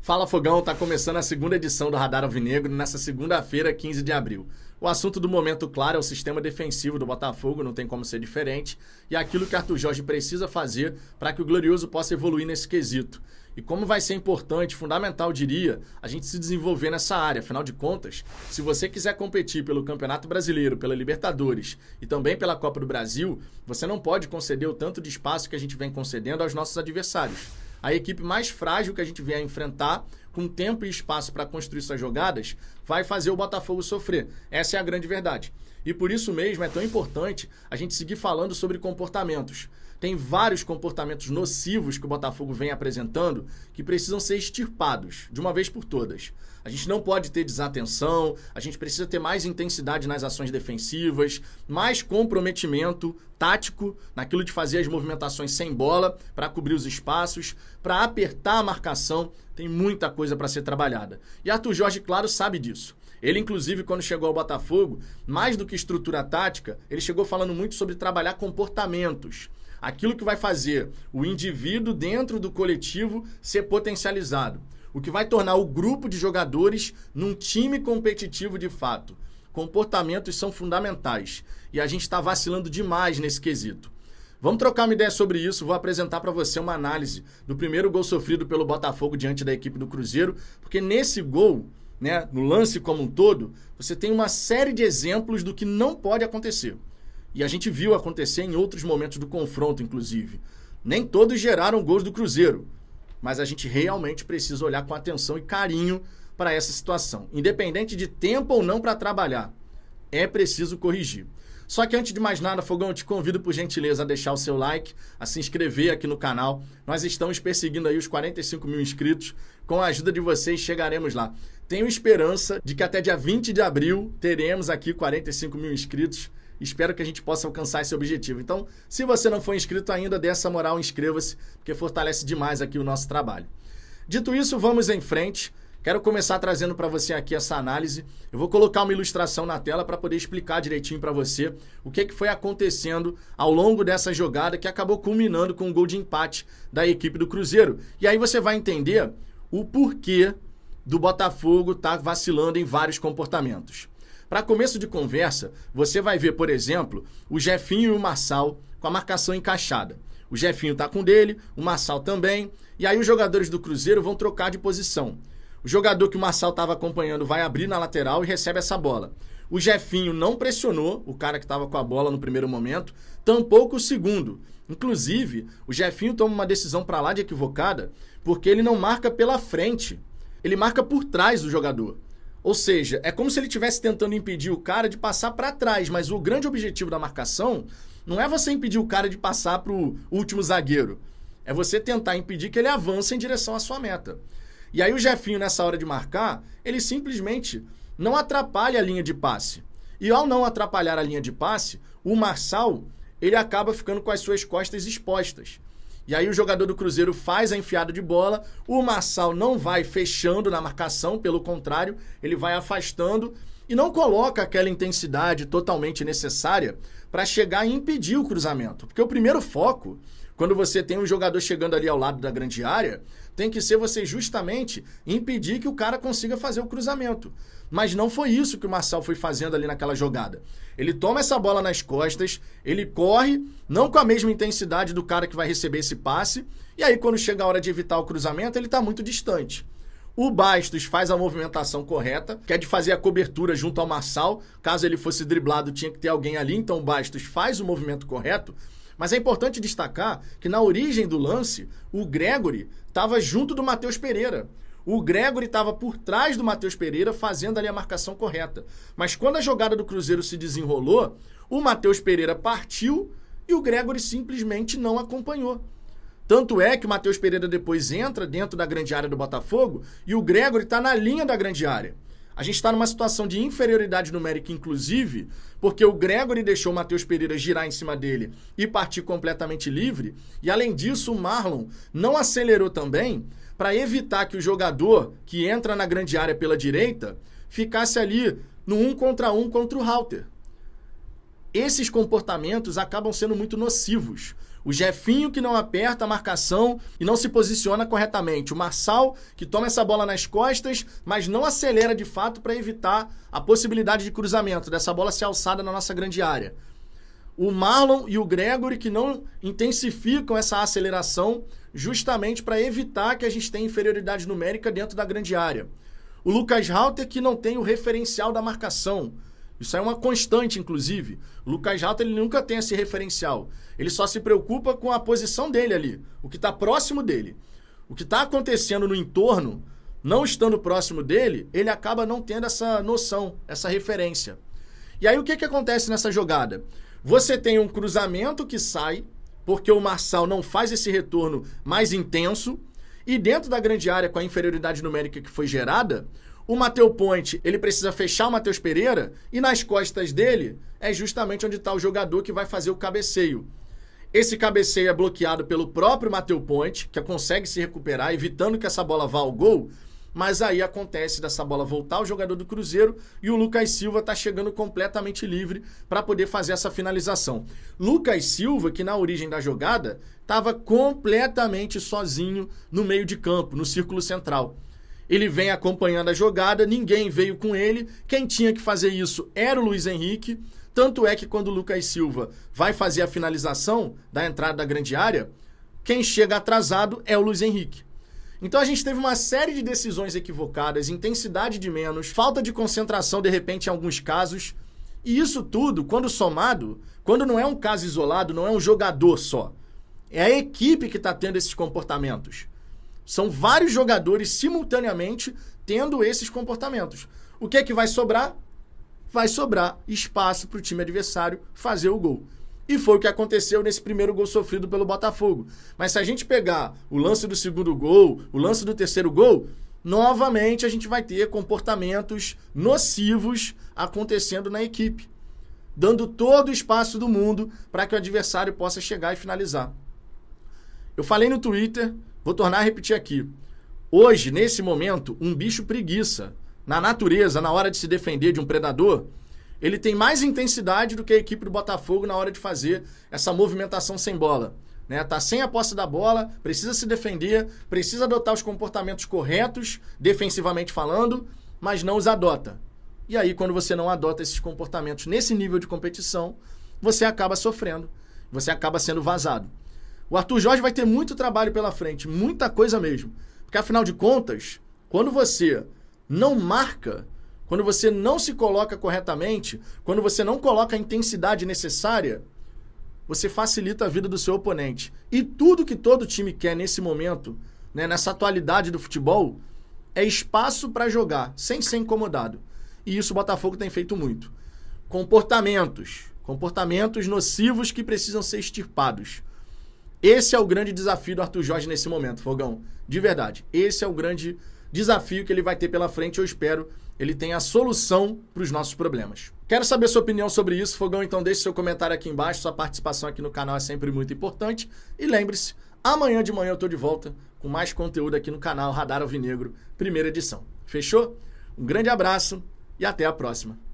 Fala Fogão, tá começando a segunda edição do Radar Alvinegro nessa segunda-feira, 15 de abril. O assunto do momento, claro, é o sistema defensivo do Botafogo, não tem como ser diferente, e aquilo que Arthur Jorge precisa fazer para que o Glorioso possa evoluir nesse quesito. E como vai ser importante, fundamental, diria, a gente se desenvolver nessa área. Afinal de contas, se você quiser competir pelo Campeonato Brasileiro, pela Libertadores e também pela Copa do Brasil, você não pode conceder o tanto de espaço que a gente vem concedendo aos nossos adversários. A equipe mais frágil que a gente vier enfrentar, com tempo e espaço para construir suas jogadas, vai fazer o Botafogo sofrer. Essa é a grande verdade. E por isso mesmo é tão importante a gente seguir falando sobre comportamentos. Tem vários comportamentos nocivos que o Botafogo vem apresentando que precisam ser extirpados de uma vez por todas. A gente não pode ter desatenção, a gente precisa ter mais intensidade nas ações defensivas, mais comprometimento tático naquilo de fazer as movimentações sem bola para cobrir os espaços, para apertar a marcação. Tem muita coisa para ser trabalhada. E Arthur Jorge, claro, sabe disso. Ele, inclusive, quando chegou ao Botafogo, mais do que estrutura tática, ele chegou falando muito sobre trabalhar comportamentos. Aquilo que vai fazer o indivíduo dentro do coletivo ser potencializado. O que vai tornar o grupo de jogadores num time competitivo de fato. Comportamentos são fundamentais. E a gente está vacilando demais nesse quesito. Vamos trocar uma ideia sobre isso. Vou apresentar para você uma análise do primeiro gol sofrido pelo Botafogo diante da equipe do Cruzeiro. Porque nesse gol, no lance como um todo, você tem uma série de exemplos do que não pode acontecer. E a gente viu acontecer em outros momentos do confronto, inclusive. Nem todos geraram gols do Cruzeiro, mas a gente realmente precisa olhar com atenção e carinho para essa situação. Independente de tempo ou não para trabalhar, é preciso corrigir. Só que antes de mais nada, Fogão, eu te convido por gentileza a deixar o seu like, a se inscrever aqui no canal. Nós estamos perseguindo aí os 45 mil inscritos. Com a ajuda de vocês, chegaremos lá. Tenho esperança de que até dia 20 de abril teremos aqui 45 mil inscritos. Espero que a gente possa alcançar esse objetivo. Então, se você não for inscrito ainda, dê essa moral, inscreva-se, porque fortalece demais aqui o nosso trabalho. Dito isso, vamos em frente. Quero começar trazendo para você aqui essa análise. Eu vou colocar uma ilustração na tela para poder explicar direitinho para você o que foi acontecendo ao longo dessa jogada que acabou culminando com um gol de empate da equipe do Cruzeiro. E aí você vai entender o porquê do Botafogo estar vacilando em vários comportamentos. Para começo de conversa, você vai ver, por exemplo, o Jefinho e o Marçal com a marcação encaixada. O Jefinho está com dele, o Marçal também, e aí os jogadores do Cruzeiro vão trocar de posição. O jogador que o Marçal estava acompanhando vai abrir na lateral e recebe essa bola. O Jefinho não pressionou o cara que estava com a bola no primeiro momento, tampouco o segundo. Inclusive, o Jefinho toma uma decisão para lá de equivocada, porque ele não marca pela frente, ele marca por trás do jogador. Ou seja, é como se ele estivesse tentando impedir o cara de passar para trás, mas o grande objetivo da marcação não é você impedir o cara de passar para o último zagueiro. É você tentar impedir que ele avance em direção à sua meta. E aí o Jefinho, nessa hora de marcar, ele simplesmente não atrapalha a linha de passe. E ao não atrapalhar a linha de passe, o Marçal, ele acaba ficando com as suas costas expostas. E aí o jogador do Cruzeiro faz a enfiada de bola, o Marçal não vai fechando na marcação, pelo contrário, ele vai afastando e não coloca aquela intensidade totalmente necessária para chegar e impedir o cruzamento. Porque o primeiro foco, quando você tem um jogador chegando ali ao lado da grande área, tem que ser você justamente impedir que o cara consiga fazer o cruzamento. Mas não foi isso que o Marçal foi fazendo ali naquela jogada. Ele toma essa bola nas costas, ele corre, não com a mesma intensidade do cara que vai receber esse passe, e aí quando chega a hora de evitar o cruzamento, ele está muito distante. O Bastos faz a movimentação correta, que é de fazer a cobertura junto ao Marçal. Caso ele fosse driblado, tinha que ter alguém ali, então o Bastos faz o movimento correto. Mas é importante destacar que na origem do lance, o Gregory estava junto do Matheus Pereira. O Gregory estava por trás do Matheus Pereira fazendo ali a marcação correta. Mas quando a jogada do Cruzeiro se desenrolou, o Matheus Pereira partiu e o Gregory simplesmente não acompanhou. Tanto é que o Matheus Pereira depois entra dentro da grande área do Botafogo e o Gregory está na linha da grande área. A gente está numa situação de inferioridade numérica, inclusive, porque o Gregory deixou o Matheus Pereira girar em cima dele e partir completamente livre. E, além disso, o Marlon não acelerou também para evitar que o jogador que entra na grande área pela direita ficasse ali no 1 contra o Halter. Esses comportamentos acabam sendo muito nocivos. O Jefinho que não aperta a marcação e não se posiciona corretamente. O Marçal que toma essa bola nas costas, mas não acelera de fato para evitar a possibilidade de cruzamento, dessa bola ser alçada na nossa grande área. O Marlon e o Gregory que não intensificam essa aceleração justamente para evitar que a gente tenha inferioridade numérica dentro da grande área. O Lucas Halter que não tem o referencial da marcação. Isso é uma constante, inclusive. O Lucas Halter ele nunca tem esse referencial. Ele só se preocupa com a posição dele ali, o que está próximo dele. O que está acontecendo no entorno, não estando próximo dele, ele acaba não tendo essa noção, essa referência. E aí o que acontece nessa jogada? Você tem um cruzamento que sai, porque o Marçal não faz esse retorno mais intenso, e dentro da grande área, com a inferioridade numérica que foi gerada, o Matheus Ponte, ele precisa fechar o Matheus Pereira e nas costas dele é justamente onde está o jogador que vai fazer o cabeceio. Esse cabeceio é bloqueado pelo próprio Matheus Ponte, que consegue se recuperar, evitando que essa bola vá ao gol, mas aí acontece dessa bola voltar ao jogador do Cruzeiro e o Lucas Silva está chegando completamente livre para poder fazer essa finalização. Lucas Silva, que na origem da jogada, estava completamente sozinho no meio de campo, no círculo central. Ele vem acompanhando a jogada, ninguém veio com ele, quem tinha que fazer isso era o Luiz Henrique, tanto é que quando o Lucas Silva vai fazer a finalização da entrada da grande área, quem chega atrasado é o Luiz Henrique. Então a gente teve uma série de decisões equivocadas, intensidade de menos, falta de concentração de repente em alguns casos, e isso tudo, quando somado, quando não é um caso isolado, não é um jogador só, é a equipe que está tendo esses comportamentos. São vários jogadores simultaneamente tendo esses comportamentos. O que é que vai sobrar? Vai sobrar espaço para o time adversário fazer o gol. E foi o que aconteceu nesse primeiro gol sofrido pelo Botafogo. Mas se a gente pegar o lance do segundo gol, o lance do terceiro gol, novamente a gente vai ter comportamentos nocivos acontecendo na equipe, dando todo o espaço do mundo para que o adversário possa chegar e finalizar. Eu falei no Twitter, vou tornar a repetir aqui. Hoje, nesse momento, um bicho preguiça, na natureza, na hora de se defender de um predador, ele tem mais intensidade do que a equipe do Botafogo na hora de fazer essa movimentação sem bola. Tá sem a posse da bola, precisa se defender, precisa adotar os comportamentos corretos, defensivamente falando, mas não os adota. E aí, quando você não adota esses comportamentos nesse nível de competição, você acaba sofrendo, você acaba sendo vazado. O Arthur Jorge vai ter muito trabalho pela frente, muita coisa mesmo. Porque, afinal de contas, quando você não marca, quando você não se coloca corretamente, quando você não coloca a intensidade necessária, você facilita a vida do seu oponente. E tudo que todo time quer nesse momento, nessa atualidade do futebol, é espaço para jogar, sem ser incomodado. E isso o Botafogo tem feito muito. Comportamentos nocivos que precisam ser extirpados. Esse é o grande desafio do Arthur Jorge nesse momento, Fogão. De verdade. Esse é o grande desafio que ele vai ter pela frente. Eu espero ele tenha a solução para os nossos problemas. Quero saber sua opinião sobre isso, Fogão. Então deixe seu comentário aqui embaixo. Sua participação aqui no canal é sempre muito importante. E lembre-se, amanhã de manhã eu estou de volta com mais conteúdo aqui no canal Radar Alvinegro, primeira edição. Fechou? Um grande abraço e até a próxima.